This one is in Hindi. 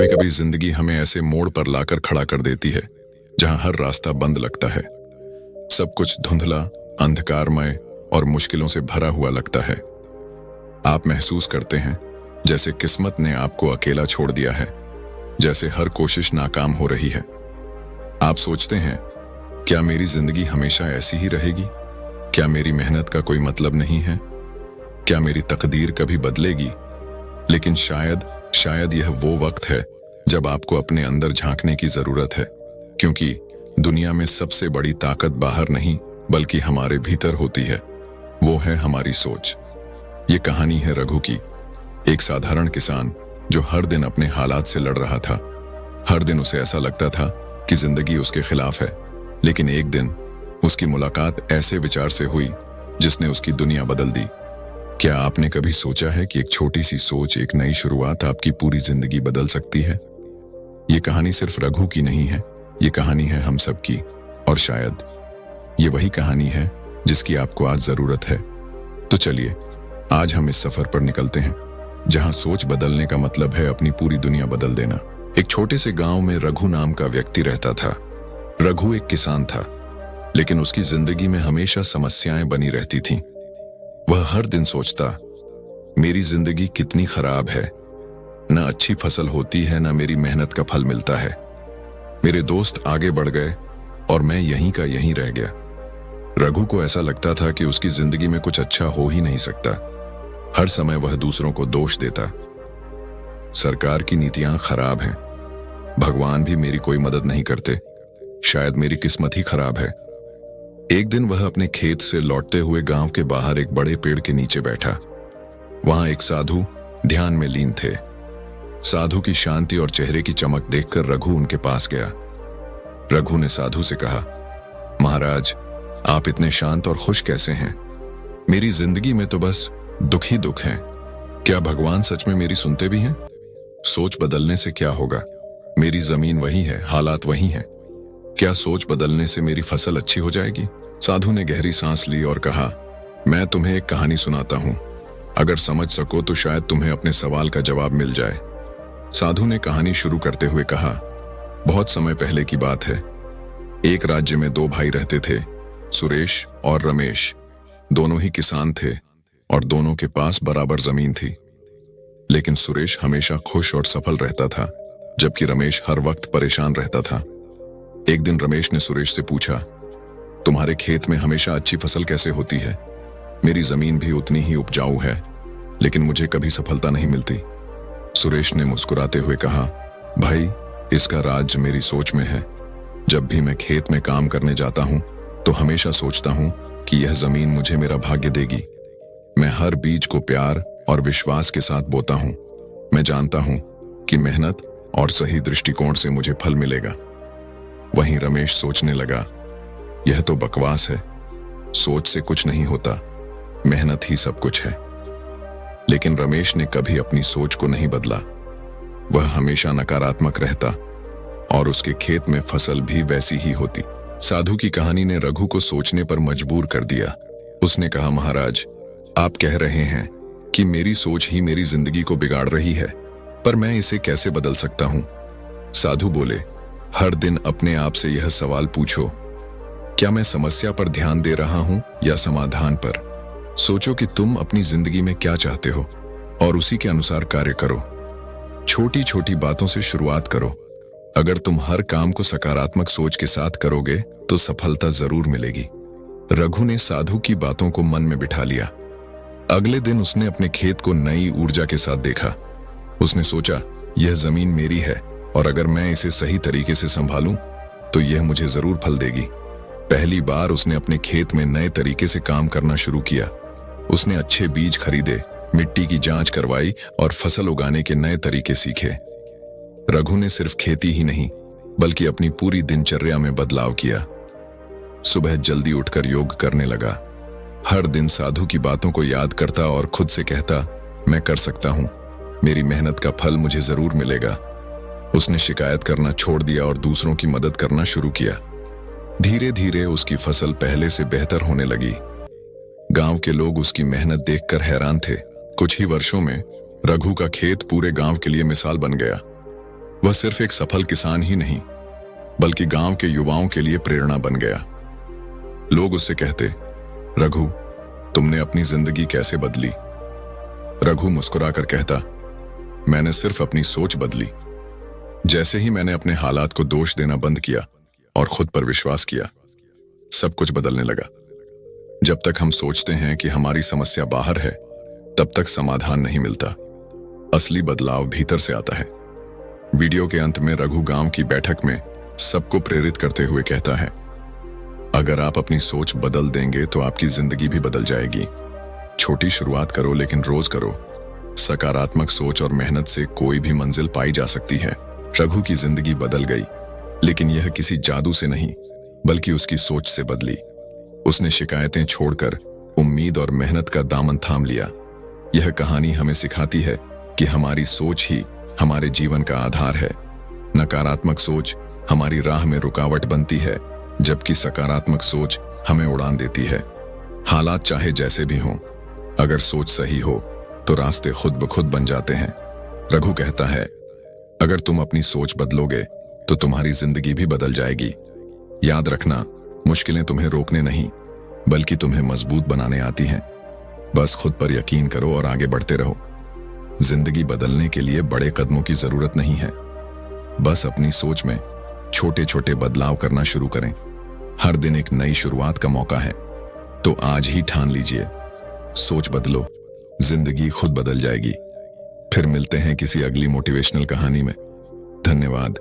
कभी कभी जिंदगी हमें ऐसे मोड़ पर लाकर खड़ा कर देती है जहां हर रास्ता बंद लगता है। सब कुछ धुंधला, अंधकारमय और मुश्किलों से भरा हुआ लगता है। आप महसूस करते हैं जैसे किस्मत ने आपको अकेला छोड़ दिया है, जैसे हर कोशिश नाकाम हो रही है। आप सोचते हैं, क्या मेरी जिंदगी हमेशा ऐसी ही रहेगी? क्या मेरी मेहनत का कोई मतलब नहीं है? क्या मेरी तकदीर कभी बदलेगी? लेकिन शायद यह वो वक्त है जब आपको अपने अंदर झांकने की जरूरत है, क्योंकि दुनिया में सबसे बड़ी ताकत बाहर नहीं बल्कि हमारे भीतर होती है। वो है हमारी सोच। ये कहानी है रघु की, एक साधारण किसान जो हर दिन अपने हालात से लड़ रहा था। हर दिन उसे ऐसा लगता था कि जिंदगी उसके खिलाफ है, लेकिन एक दिन उसकी मुलाकात ऐसे विचार से हुई जिसने उसकी दुनिया बदल दी। क्या आपने कभी सोचा है कि एक छोटी सी सोच, एक नई शुरुआत आपकी पूरी जिंदगी बदल सकती है? ये कहानी सिर्फ रघु की नहीं है, ये कहानी है हम सब की, और शायद ये वही कहानी है जिसकी आपको आज जरूरत है। तो चलिए आज हम इस सफर पर निकलते हैं जहां सोच बदलने का मतलब है अपनी पूरी दुनिया बदल देना। एक छोटे से गांव में रघु नाम का व्यक्ति रहता था। रघु एक किसान था, लेकिन उसकी जिंदगी में हमेशा समस्याएं बनी रहती थीं। वह हर दिन सोचता, मेरी जिंदगी कितनी खराब है, न अच्छी फसल होती है, न मेरी मेहनत का फल मिलता है। मेरे दोस्त आगे बढ़ गए और मैं यहीं का यहीं रह गया। रघु को ऐसा लगता था कि उसकी जिंदगी में कुछ अच्छा हो ही नहीं सकता। हर समय वह दूसरों को दोष देता। सरकार की नीतियां खराब हैं, भगवान भी मेरी कोई मदद नहीं करते, शायद मेरी किस्मत ही खराब है। एक दिन वह अपने खेत से लौटते हुए गांव के बाहर एक बड़े पेड़ के नीचे बैठा। वहां एक साधु ध्यान में लीन थे। साधु की शांति और चेहरे की चमक देखकर रघु उनके पास गया। रघु ने साधु से कहा, महाराज, आप इतने शांत और खुश कैसे हैं? मेरी जिंदगी में तो बस दुख ही दुख है। क्या भगवान सच में मेरी सुनते भी हैं? सोच बदलने से क्या होगा? मेरी जमीन वही है, हालात वही हैं। क्या सोच बदलने से मेरी फसल अच्छी हो जाएगी? साधु ने गहरी सांस ली और कहा, मैं तुम्हें एक कहानी सुनाता हूं। अगर समझ सको तो शायद तुम्हें अपने सवाल का जवाब मिल जाए। साधु ने कहानी शुरू करते हुए कहा, बहुत समय पहले की बात है। एक राज्य में दो भाई रहते थे, सुरेश और रमेश। दोनों ही किसान थे और दोनों के पास बराबर जमीन थी। लेकिन सुरेश हमेशा खुश और सफल रहता था, जबकि रमेश हर वक्त परेशान रहता था। एक दिन रमेश ने सुरेश से पूछा, तुम्हारे खेत में हमेशा अच्छी फसल कैसे होती है? मेरी जमीन भी उतनी ही उपजाऊ है, लेकिन मुझे कभी सफलता नहीं मिलती। सुरेश ने मुस्कुराते हुए कहा, भाई, इसका राज मेरी सोच में है। जब भी मैं खेत में काम करने जाता हूं तो हमेशा सोचता हूं कि यह जमीन मुझे मेरा भाग्य देगी। मैं हर बीज को प्यार और विश्वास के साथ बोता हूं। मैं जानता हूं कि मेहनत और सही दृष्टिकोण से मुझे फल मिलेगा। वहीं रमेश सोचने लगा, यह तो बकवास है, सोच से कुछ नहीं होता, मेहनत ही सब कुछ है। लेकिन रमेश ने कभी अपनी सोच को नहीं बदला। वह हमेशा नकारात्मक रहता और उसके खेत में फसल भी वैसी ही होती। साधु की कहानी ने रघु को सोचने पर मजबूर कर दिया। उसने कहा, महाराज, आप कह रहे हैं कि मेरी सोच ही मेरी जिंदगी को बिगाड़ रही है, पर मैं इसे कैसे बदल सकता हूं? साधु बोले, हर दिन अपने आप से यह सवाल पूछो, क्या मैं समस्या पर ध्यान दे रहा हूं या समाधान पर? सोचो कि तुम अपनी जिंदगी में क्या चाहते हो और उसी के अनुसार कार्य करो। छोटी छोटी बातों से शुरुआत करो। अगर तुम हर काम को सकारात्मक सोच के साथ करोगे तो सफलता जरूर मिलेगी। रघु ने साधु की बातों को मन में बिठा लिया। अगले दिन उसने अपने खेत को नई ऊर्जा के साथ देखा। उसने सोचा, यह जमीन मेरी है और अगर मैं इसे सही तरीके से संभालूं तो यह मुझे जरूर फल देगी। पहली बार उसने अपने खेत में नए तरीके से काम करना शुरू किया। उसने अच्छे बीज खरीदे, मिट्टी की जांच करवाई और फसल उगाने के नए तरीके सीखे। रघु ने सिर्फ खेती ही नहीं बल्कि अपनी पूरी दिनचर्या में बदलाव किया। सुबह जल्दी उठकर योग करने लगा। हर दिन साधु की बातों को याद करता और खुद से कहता, मैं कर सकता हूं, मेरी मेहनत का फल मुझे जरूर मिलेगा। उसने शिकायत करना छोड़ दिया और दूसरों की मदद करना शुरू किया। धीरे धीरे उसकी फसल पहले से बेहतर होने लगी। गांव के लोग उसकी मेहनत देखकर हैरान थे। कुछ ही वर्षों में रघु का खेत पूरे गांव के लिए मिसाल बन गया। वह सिर्फ एक सफल किसान ही नहीं बल्कि गांव के युवाओं के लिए प्रेरणा बन गया। लोग उससे कहते, रघु, तुमने अपनी जिंदगी कैसे बदली? रघु मुस्कुराकर कहता, मैंने सिर्फ अपनी सोच बदली। जैसे ही मैंने अपने हालात को दोष देना बंद किया और खुद पर विश्वास किया, सब कुछ बदलने लगा। जब तक हम सोचते हैं कि हमारी समस्या बाहर है, तब तक समाधान नहीं मिलता। असली बदलाव भीतर से आता है। वीडियो के अंत में रघु गांव की बैठक में सबको प्रेरित करते हुए कहता है, अगर आप अपनी सोच बदल देंगे तो आपकी जिंदगी भी बदल जाएगी। छोटी शुरुआत करो, लेकिन रोज करो। सकारात्मक सोच और मेहनत से कोई भी मंजिल पाई जा सकती है। रघु की जिंदगी बदल गई, लेकिन यह किसी जादू से नहीं बल्कि उसकी सोच से बदली। उसने शिकायतें छोड़कर उम्मीद और मेहनत का दामन थाम लिया। यह कहानी हमें सिखाती है कि हमारी सोच ही हमारे जीवन का आधार है। नकारात्मक सोच हमारी राह में रुकावट बनती है, जबकि सकारात्मक सोच हमें उड़ान देती है। हालात चाहे जैसे भी हों, अगर सोच सही हो तो रास्ते खुद ब खुद बन जाते हैं। रघु कहता है, अगर तुम अपनी सोच बदलोगे तो तुम्हारी जिंदगी भी बदल जाएगी। याद रखना, मुश्किलें तुम्हें रोकने नहीं बल्कि तुम्हें मजबूत बनाने आती हैं। बस खुद पर यकीन करो और आगे बढ़ते रहो। जिंदगी बदलने के लिए बड़े कदमों की जरूरत नहीं है, बस अपनी सोच में छोटे छोटे बदलाव करना शुरू करें। हर दिन एक नई शुरुआत का मौका है, तो आज ही ठान लीजिए, सोच बदलो, जिंदगी खुद बदल जाएगी। फिर मिलते हैं किसी अगली मोटिवेशनल कहानी में। धन्यवाद।